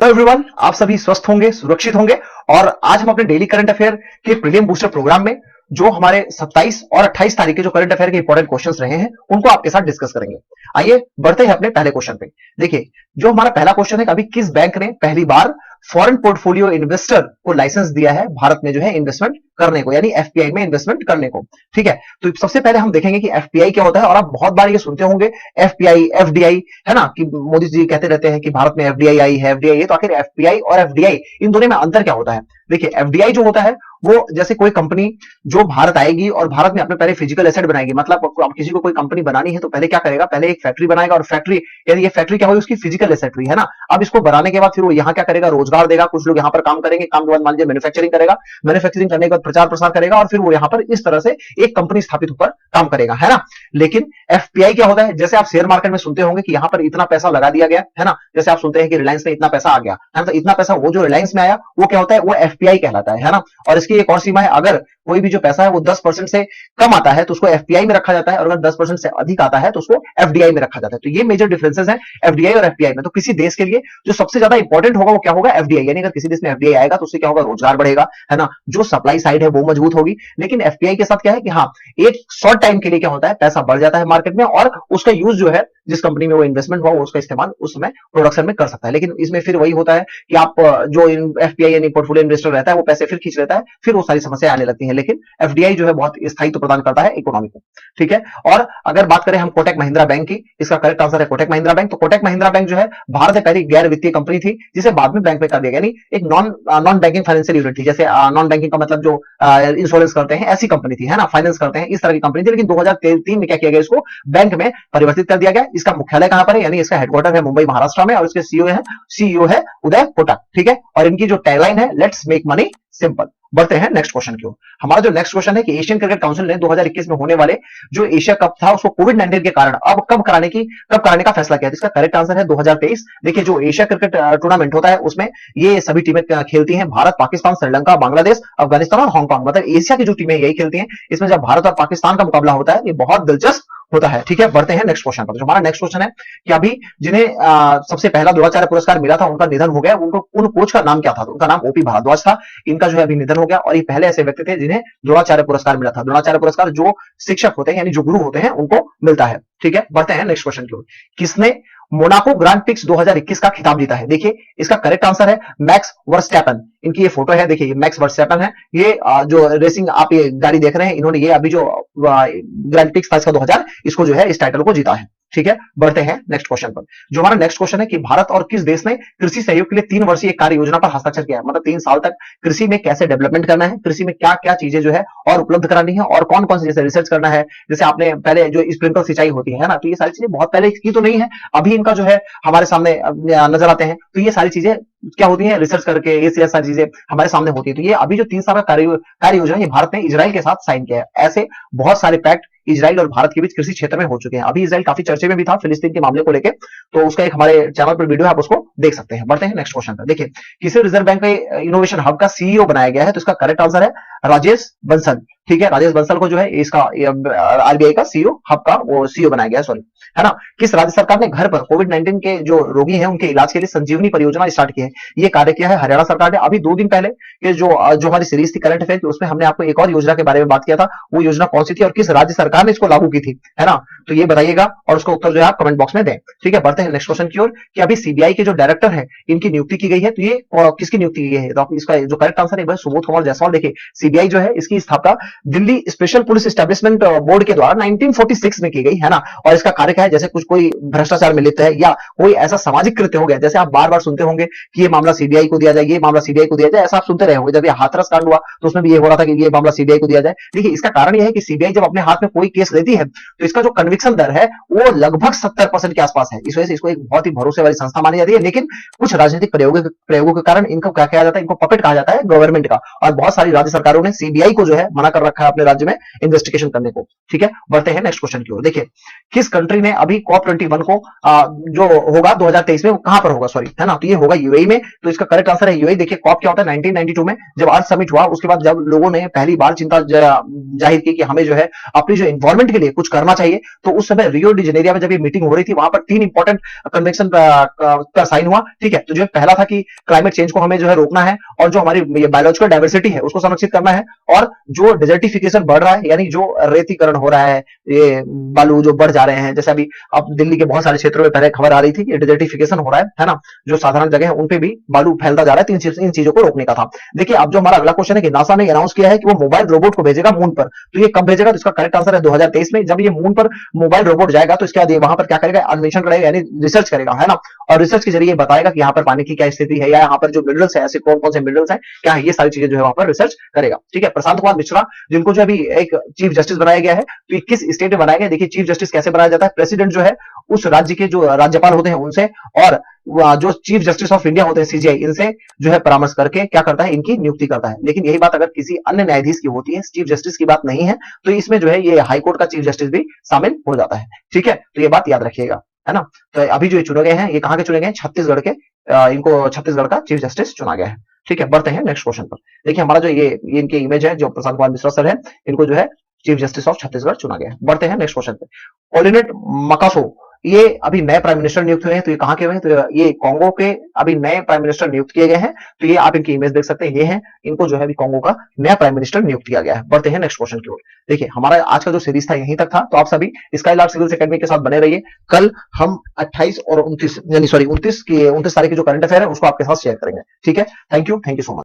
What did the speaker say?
Hello everyone, आप सभी स्वस्थ होंगे, सुरक्षित होंगे। और आज हम अपने डेली करंट अफेयर के प्रीलिम बूस्टर प्रोग्राम में जो हमारे 27 और 28 तारीख के जो करंट अफेयर के इंपॉर्टेंट क्वेश्चंस रहे हैं उनको आपके साथ डिस्कस करेंगे। आइए बढ़ते हैं अपने पहले क्वेश्चन पे। देखिए, जो हमारा पहला क्वेश्चन है कि अभी किस बैंक ने पहली बार फॉरेन पोर्टफोलियो इन्वेस्टर को लाइसेंस दिया है भारत में जो है इन्वेस्टमेंट करने को, यानी एफपीआई में इन्वेस्टमेंट करने को। ठीक है, तो सबसे पहले हम देखेंगे कि एफपीआई क्या होता है। और आप बहुत बार ये सुनते होंगे एफपीआई, एफडीआई, है ना, कि मोदी जी कहते रहते हैं कि भारत में एफडीआई आई है, एफडीआई है। तो आखिर एफपीआई और एफडीआई इन दोनों में अंतर क्या होता है? देखिए, एफडीआई जो होता है वो जैसे कोई कंपनी जो भारत आएगी और भारत में अपने पहले फिजिकल एसेट बनाएगी। मतलब अब किसी को कोई कंपनी बनानी है तो पहले क्या करेगा, पहले एक फैक्ट्री बनाएगा। और फैक्ट्री, यानी ये फैक्ट्री क्या होगी, उसकी फिजिकल एसेट हुई, है ना। अब इसको बनाने के बाद फिर वो यहाँ क्या करेगा, रोजगार देगा। कुछ लोग यहाँ पर काम करेंगे, काम के बाद मान लीजिए मैन्युफैक्चरिंग करेगा, मैन्युफैक्चरिंग करने के बाद प्रचार प्रसार करेगा और फिर वो यहाँ पर इस तरह से एक कंपनी स्थापित होकर काम करेगा, है ना। लेकिन एफपीआई क्या होता है, जैसे आप शेयर मार्केट में सुनते होंगे कि यहाँ पर इतना पैसा लगा दिया गया, है ना। जैसे आप सुनते हैं कि रिलायंस में इतना पैसा आ गया, है ना। तो इतना पैसा वो जो रिलायंस में आया वो क्या होता है, वो एफपीआई कहलाता है ना। और इसकी एक और सीमा है, अगर कोई भी जो पैसा है वो 10% से कम आता है तो उसको एफपीआई में रखा जाता है, और अगर 10% से अधिक आता है तो उसको एफडीआई में रखा जाता है। तो ये मेजर डिफरेंसेस हैं एफडीआई और एफपीआई में। तो किसी देश के लिए जो सबसे ज्यादा इंपॉर्टेंट होगा वो क्या होगा, एफडीआई। यानी अगर किसी देश में एफडीआई आएगा तो उससे क्या होगा, रोजगार बढ़ेगा, है ना। जो सप्लाई साइड है वो मजबूत होगी। लेकिन एफपीआई के साथ क्या है कि हाँ, एक शॉर्ट टाइम के लिए क्या होता है, पैसा बढ़ जाता है मार्केट में और उसका यूज जो है, जिस कंपनी में वो इन्वेस्टमेंट हुआ उसका इस्तेमाल उस समय प्रोडक्शन में कर सकता है। लेकिन इसमें फिर वही होता है कि आप जो एफपीआई यानी पोर्टफोलियो इन्वेस्टर रहता है वो पैसे फिर खींच लेता है, फिर वो सारी समस्याएं आने लगती हैं। लेकिन एफडीआई जो है बहुत स्थायित्व प्रदान करता है इकोनॉमी को। ठीक है, और अगर बात करें हम कोटक महिंद्रा बैंक की, इसका करेक्ट आंसर है कोटक महिंद्रा बैंक। तो कोटक महिंद्रा बैंक जो है भारत में पहली गैर वित्तीय कंपनी थी जिसे बाद में बैंक में कर दिया गया, यानी एक नॉन बैंकिंग फाइनेंशियल यूनिट थी। जैसे नॉन बैंकिंग का मतलब जो इंश्योरेंस करते हैं, ऐसी कंपनी थी, है ना, फाइनेंस करते हैं, इस तरह की कंपनी थी। लेकिन 2003 में क्या किया गया, इसको बैंक में परिवर्तित कर दिया गया। इसका मुख्यालय कहां पर है, यानी इसका हेडक्वार्टर है मुंबई महाराष्ट्र में, और इसके सीईओ है उदय कोटक। ठीक है, और इनकी जो टैगलाइन है, लेट्स मेक मनी सिंपल। बढ़ते हैं नेक्स्ट क्वेश्चन की ओर। हमारा जो नेक्स्ट क्वेश्चन है कि एशियन क्रिकेट काउंसिल ने 2021 में होने वाले जो एशिया कप था उसको कोविड-19 के कारण अब कब कराने का फैसला किया। इसका करेक्ट आंसर है 2023। देखिए, जो एशिया क्रिकेट टूर्नामेंट होता है उसमें ये सभी टीमें खेलती हैं, भारत, पाकिस्तान, श्रीलंका, बांग्लादेश, अफगानिस्तान और हांगकांग। मतलब एशिया की जो टीमें यही खेलती हैं। इसमें जब भारत और पाकिस्तान का मुकाबला होता है ये बहुत दिलचस्प होता है। ठीक है, बढ़ते हैं नेक्स्ट क्वेश्चन पर। जो हमारा नेक्स्ट क्वेश्चन है कि अभी जिन्हें सबसे पहला द्रोणाचार्य पुरस्कार मिला था उनका निधन हो गया। उन कोच का नाम क्या था? तो उनका नाम ओपी भारद्वाज था। इनका जो है अभी निधन हो गया, और ये पहले ऐसे व्यक्ति थे जिन्हें द्रोणाचार्य पुरस्कार मिला था। द्रोणाचार्य पुरस्कार जो शिक्षक होते हैं यानी जो गुरु होते हैं उनको मिलता है। ठीक है, बढ़ते हैं नेक्स्ट क्वेश्चन की ओर। किसने मोनाको ग्रांड प्रिक्स 2021 का खिताब जीता है? देखिए, इसका करेक्ट आंसर है मैक्स वर्स्टैपन। इनकी ये फोटो है, देखिए, ये मैक्स वर्स्टैपन है। ये जो रेसिंग आप ये गाड़ी देख रहे हैं, इन्होंने ये अभी जो ग्रांड प्रिक्स था इसका 2000, इसको जो है इस टाइटल को जीता है। ठीक है, बढ़ते हैं नेक्स्ट क्वेश्चन पर। जो हमारा नेक्स्ट क्वेश्चन है कि भारत और किस देश ने कृषि सहयोग के लिए 3 वर्षीय कार्य योजना पर हस्ताक्षर किया है। मतलब 3 साल तक कृषि में कैसे डेवलपमेंट करना है, कृषि में क्या क्या चीजें जो है और उपलब्ध करानी है, और कौन कौन से जैसे रिसर्च करना है। जैसे आपने पहले जो स्प्रिंकल सिंचाई होती है ना, तो ये सारी चीजें बहुत पहले की तो नहीं है, अभी इनका जो है हमारे सामने नजर आते हैं। तो ये सारी चीजें क्या होती है, रिसर्च करके ये सारी चीजें हमारे सामने होती है। तो ये अभी जो 3 साल का कार्य योजना ये भारत ने इजराइल के साथ साइन किया है। ऐसे बहुत सारे पैक्ट इजराइल और भारत के बीच कृषि क्षेत्र में हो चुके हैं। अभी इजराइल काफी चर्चे में भी था फिलिस्तीन के मामले को लेकर, तो उसका एक हमारे चैनल पर वीडियो है, आप उसको देख सकते हैं। बढ़ते हैं नेक्स्ट क्वेश्चन पर। देखिए, किसी रिजर्व बैंक के इनोवेशन हब का सीईओ बनाया गया है, तो इसका करेक्ट आंसर है राजेश बंसल। ठीक है, राजेश बंसल को जो है इसका आरबीआई का सीईओ हब का वो सीईओ बनाया गया है, सॉरी, है ना। किस राज्य सरकार ने घर पर कोविड-19 के जो रोगी हैं उनके इलाज के लिए संजीवनी परियोजना स्टार्ट की है? ये कार्य किया है हरियाणा सरकार ने। अभी 2 दिन पहले ये जो हमारी सीरीज थी करंट अफेयर की, उसमें हमने आपको एक और योजना के बारे में बात किया था। वो योजना कौन सी थी और किस राज्य सरकार ने इसको लागू की थी, है ना। तो ये बताइएगा और उसका उत्तर जो है आप कमेंट बॉक्स में दें। ठीक है, बढ़ते हैं नेक्स्ट क्वेश्चन की ओर कि अभी सीबीआई के जो डायरेक्टर है इनकी नियुक्ति की गई है। तो ये किसकी नियुक्ति की गई है? तो इसका जो करेक्ट आंसर है सुबोध कुमार जायसवाल। देखिए, सीबीआई जो है इसकी स्थापना Delhi special police establishment board के द्वारा 1946 में की गई, है ना। और इसका कार्य क्या है, जैसे कुछ कोई भ्रष्टाचार में लिप्त है या कोई ऐसा सामाजिक कृत्य हो गया, जैसे आप बार बार सुनते होंगे कि ये मामला सीबीआई को दिया जाए, ये मामला सीबीआई को दिया जाए, ऐसा आप सुनते रहे होंगे। जब ये हाथरस कांड हुआ तो उसमें भी ये हो रहा था कि ये मामला सीबीआई को दिया जाए। देखिए, इसका कारण यह है कि सीबीआई जब अपने हाथ में कोई केस लेती है तो इसका जो कन्विक्शन दर है वो लगभग 70% के आसपास है। इस वजह से इसको एक बहुत ही भरोसे वाली संस्था मानी जाती है। लेकिन कुछ राजनीतिक प्रयोगों के कारण इनको क्या कहा जाता है, इनको पपेट कहा जाता है गवर्नमेंट का, और बहुत सारी राज्य सरकारों ने सीबीआई को जो है मना कर रखा है अपने राज्य में इन्वेस्टिगेशन करने को। ठीक है, बढ़ते हैं नेक्स्ट क्वेश्चन की ओर। देखिए, किस कंट्री ने हैं अभी कॉप 21 को जो होगा 2023 में, कहां पर होगा, सॉरी, है ना, तो ये होगा यूएई में। तो इसका करेक्ट आंसर है यूएई। देखिए कॉप क्या होता है, 1992 में जब अर्थ समिट हुआ, उसके बाद जब लोगों ने पहली बार चिंता जाहिर की कि हमें जो है अपनी जो इन्वायरमेंट के लिए कुछ करना चाहिए, तो उस समय रियो डी जेनेरिया में जब ये मीटिंग हो रही थी, वहां पर 3 इंपॉर्टेंट कन्वेंशन का साइन हुआ, ठीक है। तो जो पहला था कि क्लाइमेट चेंज को हमें जो है रोकना है, और जो हमारी बायोलॉजिकल डाइवर्सिटी है उसको संरक्षित करना है, और जो डिजर्टिफिकेशन बढ़ रहा है, यानी जो रेतीकरण हो रहा है, ये बालू जो बढ़ जा रहे हैं, जैसे अभी अब दिल्ली के बहुत सारे क्षेत्रों में पहले खबर आ रही थी कि डिजर्टिफिकेशन हो रहा है ना, जो साधारण जगह है उन पे भी बालू फैलता जा रहा है। तो इन चीजों को रोकने का था। देखिए अब जो हमारा अगला क्वेश्चन है कि नासा ने अनाउंस किया है कि वो मोबाइल रोबोट को भेजेगा मून पर। तो ये कब भेजेगा, तो इसका करेक्ट आंसर है 2023 में। जब ये मून पर मोबाइल रोबोट जाएगा तो इसके बाद वहां पर क्या करेगा, अन्वेषण करेगा, यानी रिसर्च करेगा, है ना, और रिसर्च के जरिए बताएगा कि यहाँ पर पानी की क्या स्थिति है, या यहाँ पर जो मिनरल्स है, ऐसे कौन कौन से मिनरल्स हैं, क्या है, ये सारी चीजें जो है वहां पर रिसर्च करेगा, ठीक है। प्रशांत कुमार मिश्रा, जिनको जो अभी एक चीफ जस्टिस बनाया गया है, तो ये किस स्टेट में बनाया गया। देखिए चीफ जस्टिस कैसे बनाया जाता है, प्रेसिडेंट जो है उस राज्य के जो राज्यपाल होते हैं उनसे, और जो चीफ जस्टिस ऑफ इंडिया होते हैं सीजीआई, इनसे जो है परामर्श करके क्या करता है, इनकी नियुक्ति करता है। लेकिन यही बात अगर किसी अन्य न्यायाधीश की होती है, चीफ जस्टिस की बात नहीं है, तो इसमें जो है ये हाईकोर्ट का चीफ जस्टिस भी शामिल हो जाता है, ठीक है। तो ये बात याद रखिएगा, है ना। तो अभी जो चुने गए हैं, ये कहां के चुने गए हैं, छत्तीसगढ़ के, इनको छत्तीसगढ़ का चीफ जस्टिस चुना गया है, ठीक है। बढ़ते हैं नेक्स्ट क्वेश्चन पर। देखिए हमारा जो ये इनकी इमेज है, जो प्रशांत कुमार मिश्रा सर है, इनको जो है चीफ जस्टिस ऑफ छत्तीसगढ़ चुना गया है। बढ़ते हैं नेक्स्ट क्वेश्चन पे। ओलिनेट मकासो, ये अभी नए प्राइम मिनिस्टर नियुक्त हुए हैं। तो ये कहां के हुए हैं, तो ये कांगो के अभी नए प्राइम मिनिस्टर नियुक्त किए गए हैं। तो ये आप इनकी इमेज देख सकते हैं, ये हैं, इनको जो है अभी कांगो का नया प्राइम मिनिस्टर नियुक्त किया गया है। बढ़ते हैं नेक्स्ट क्वेश्चन की ओर। देखिए हमारा आज का जो सीरीज था यहीं तक था। तो आप सभी स्काईलार्क सिविल एकेडमी के साथ बने रहिए। कल हम 28 और 29 यानी सॉरी 29 तारीख की जो करंट अफेयर है उसको आपके साथ शेयर करेंगे, ठीक है। Thank you so much.